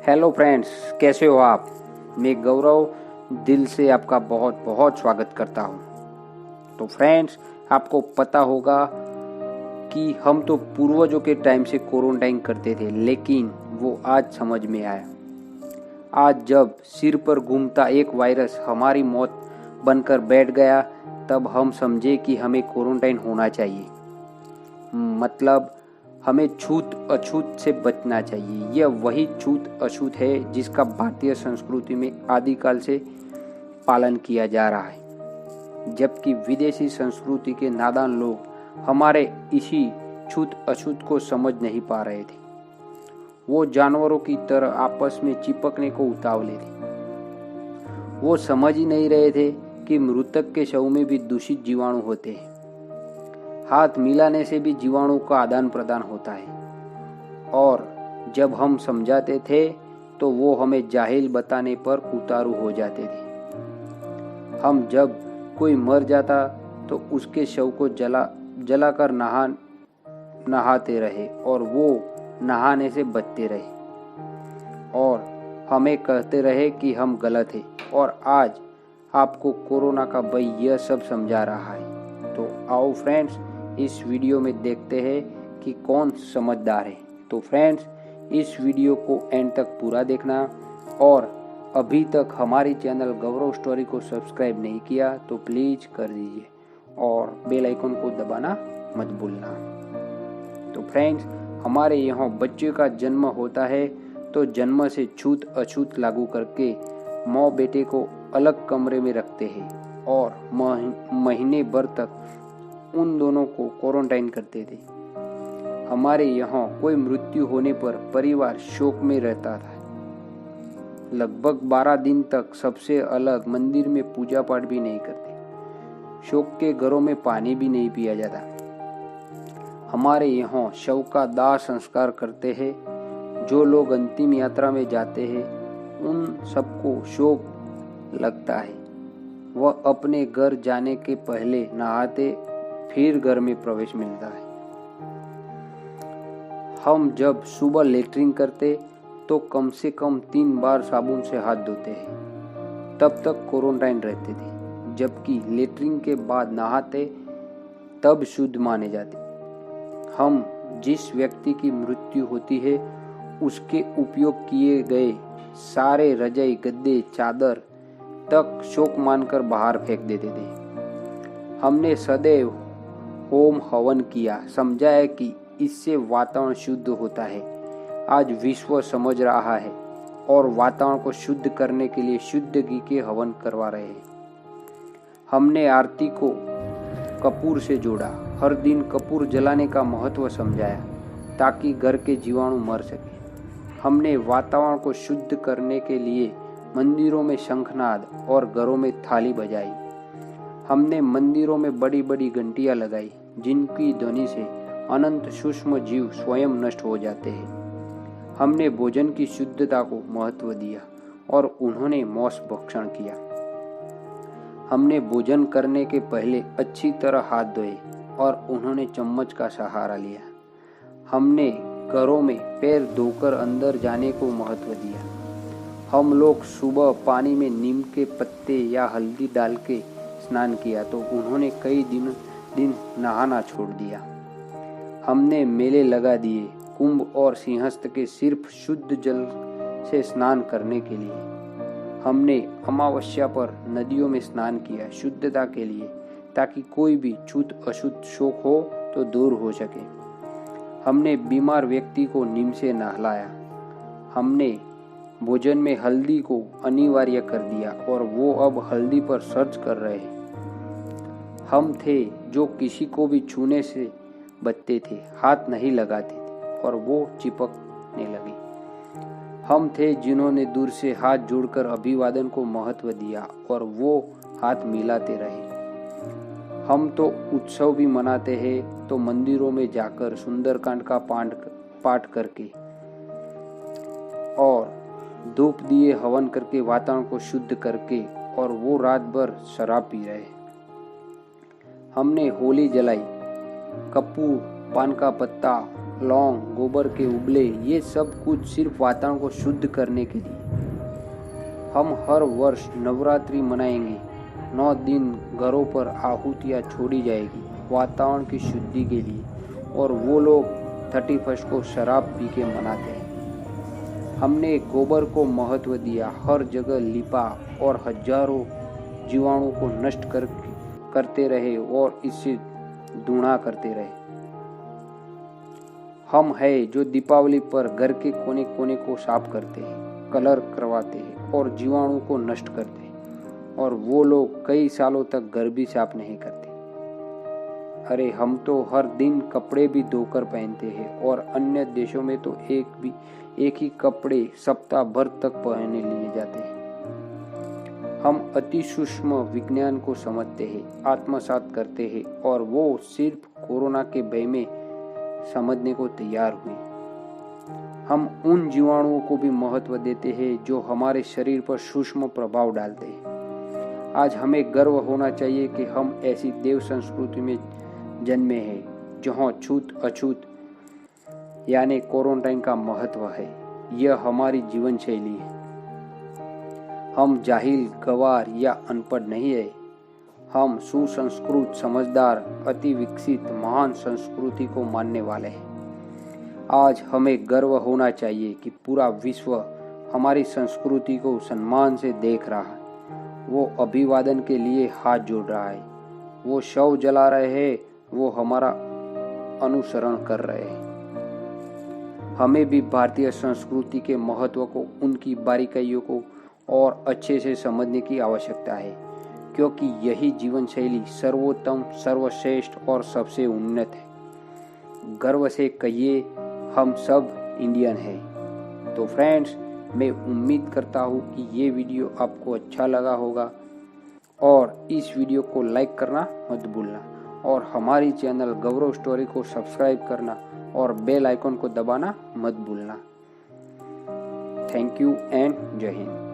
Hello friends, कैसे हो आप। मैं गौरव दिल से आपका बहुत बहुत स्वागत करता हूँ। तो फ्रेंड्स, आपको पता होगा कि हम तो पूर्वजों के टाइम से क्वारंटाइन करते थे, लेकिन वो आज समझ में आया। आज जब सिर पर घूमता एक वायरस हमारी मौत बनकर बैठ गया, तब हम समझे कि हमें क्वारंटाइन होना चाहिए। मतलब हमें छूत अछूत से बचना चाहिए। यह वही छूत अछूत है जिसका भारतीय संस्कृति में आदिकाल से पालन किया जा रहा है, जबकि विदेशी संस्कृति के नादान लोग हमारे इसी छूत अछूत को समझ नहीं पा रहे थे। वो जानवरों की तरह आपस में चिपकने को उतावले थे। वो समझ ही नहीं रहे थे कि मृतक के शव में भी दूषित जीवाणु होते हैं। हाथ मिलाने से भी जीवाणु का आदान प्रदान होता है, और जब हम समझाते थे तो वो हमें जाहिल बताने पर उतारू हो जाते थे। हम जब कोई मर जाता तो उसके शव को जलाकर नहाते रहे, और वो नहाने से बचते रहे और हमें कहते रहे कि हम गलत हैं। और आज आपको कोरोना का भय यह सब समझा रहा है। तो आओ फ्रेंड्स, इस वीडियो में देखते हैं कि कौन समझदार है। तो फ्रेंड्स, इस वीडियो को एंड तक पूरा देखना, और अभी तक हमारी चैनल गौरव स्टोरी को सब्सक्राइब नहीं किया तो प्लीज कर दीजिए, और बेल आइकन को दबाना मत भूलना। तो फ्रेंड्स, हमारे यहाँ बच्चे का जन्म होता है तो जन्म से छूत अछूत लागू करके माँ बेटे को अलग कमरे में रखते हैं और महीने भर तक उन दोनों को क्वारंटाइन करते थे। हमारे यहाँ कोई मृत्यु होने पर परिवार शोक में रहता था। लगभग 12 दिन तक सबसे अलग मंदिर में पूजा पाठ भी नहीं करते। शोक के घरों में पानी भी नहीं पिया जाता। हमारे यहाँ शव का दाह संस्कार करते हैं। जो लोग अंतिम यात्रा में जाते हैं उन सबको शोक लगता है। वह अपने घर जाने के पहले नहाते, फिर घर में प्रवेश मिलता है। हम जब सुबह लेटरिन करते तो कम से कम 3 बार साबुन से हाथ धोते हैं। तब तक क्वारंटाइन रहते थे, जबकि लेटरिन के बाद नहाते तब शुद्ध माने जाते। हम जिस व्यक्ति की मृत्यु होती है उसके उपयोग किए गए सारे रजाई, गद्दे, चादर तक शोक मानकर बाहर फेंक देते थे। हमने सदैव होम हवन किया, समझाया कि इससे वातावरण शुद्ध होता है। आज विश्व समझ रहा है और वातावरण को शुद्ध करने के लिए शुद्ध घी के हवन करवा रहे हैं। हमने आरती को कपूर से जोड़ा, हर दिन कपूर जलाने का महत्व समझाया ताकि घर के जीवाणु मर सके। हमने वातावरण को शुद्ध करने के लिए मंदिरों में शंखनाद और घरों में थाली बजाई। हमने मंदिरों में बड़ी बड़ी घंटियां लगाई, जिनकी ध्वनि से अनंत सूक्ष्म जीव स्वयं नष्ट हो जाते हैं। हमने भोजन की शुद्धता को महत्व दिया और उन्होंने मांस भक्षण किया। हमने भोजन करने के पहले अच्छी तरह हाथ धोए और उन्होंने चम्मच का सहारा लिया। हमने घरों में पैर धोकर अंदर जाने को महत्व दिया। हम लोग सुबह पानी में नीम के पत्ते या हल्दी डाल के स्नान किया तो उन्होंने कई दिन नहाना छोड़ दिया। हमने मेले लगा दिए कुंभ और सिंहस्थ के सिर्फ शुद्ध जल से स्नान करने के लिए। हमने अमावस्या पर नदियों में स्नान किया शुद्धता के लिए, ताकि कोई भी छूत अशुद्ध शोक हो तो दूर हो सके। हमने बीमार व्यक्ति को नीम से नहलाया। हमने भोजन में हल्दी को अनिवार्य कर दिया और वो अब हल्दी पर सर्च कर रहे हैं। हम थे जो किसी को भी छूने से बचते थे, हाथ नहीं लगाते थे और वो चिपकने लगे। हम थे जिन्होंने दूर से हाथ जोड़कर अभिवादन को महत्व दिया और वो हाथ मिलाते रहे। हम तो उत्सव भी मनाते हैं तो मंदिरों में जाकर सुंदरकांड का पाठ करके और धूप दिए हवन करके वातावरण को शुद्ध करके, और वो रात भर शराब पी रहे। हमने होली जलाई, कपूर, पान का पत्ता, लौंग, गोबर के उबले, ये सब कुछ सिर्फ वातावरण को शुद्ध करने के लिए। हम हर वर्ष नवरात्रि मनाएंगे। 9 दिन घरों पर आहुतियाँ छोड़ी जाएगी वातावरण की शुद्धि के लिए, और वो लोग 31 को शराब पी के मनाते हैं। हमने गोबर को महत्व दिया, हर जगह लिपा और हजारों जीवाणु को नष्ट करते रहे और इससे धुआं करते रहे। हम है जो दीपावली पर घर के कोने कोने को साफ करते हैं, कलर करवाते हैं और जीवाणु को नष्ट करते हैं, और वो लोग कई सालों तक घर भी साफ नहीं करते। अरे हम तो हर दिन कपड़े भी धोकर पहनते हैं, और अन्य देशों में तो एक ही कपड़े सप्ताह भर तक पहने लिए जाते हैं। हम अति सूक्ष्म विज्ञान को समझते हैं, आत्मसात करते हैं, और वो सिर्फ कोरोना के भय में समझने को तैयार हुए। हम उन जीवाणुओं को भी महत्व देते हैं जो हमारे शरीर पर सूक्ष्म प्रभाव डालते हैं। आज हमें गर्व होना चाहिए कि हम ऐसी देव संस्कृति में जन्मे हैं जहाँ छूत अछूत यानी क्वारंटाइन का महत्व है। यह हमारी जीवन शैली है। हम जाहिल, गवार या अनपढ़ नहीं है। हम सुसंस्कृत, समझदार, अति विकसित महान संस्कृति को मानने वाले हैं। आज हमें गर्व होना चाहिए कि पूरा विश्व हमारी संस्कृति को सम्मान से देख रहा है। वो अभिवादन के लिए हाथ जोड़ रहा है, वो शव जला रहे हैं, वो हमारा अनुसरण कर रहे हैं। हमें भी भारतीय संस्कृति के महत्व को, उनकी बारीकियों को और अच्छे से समझने की आवश्यकता है, क्योंकि यही जीवन शैली सर्वोत्तम, सर्वश्रेष्ठ और सबसे उन्नत है। गर्व से कहिए, हम सब इंडियन हैं। तो फ्रेंड्स, मैं उम्मीद करता हूँ कि ये वीडियो आपको अच्छा लगा होगा, और इस वीडियो को लाइक करना मत भूलना, और हमारी चैनल गौरव स्टोरी को सब्सक्राइब करना और बेल आइकन को दबाना मत भूलना। थैंक यू एंड जय हिंद।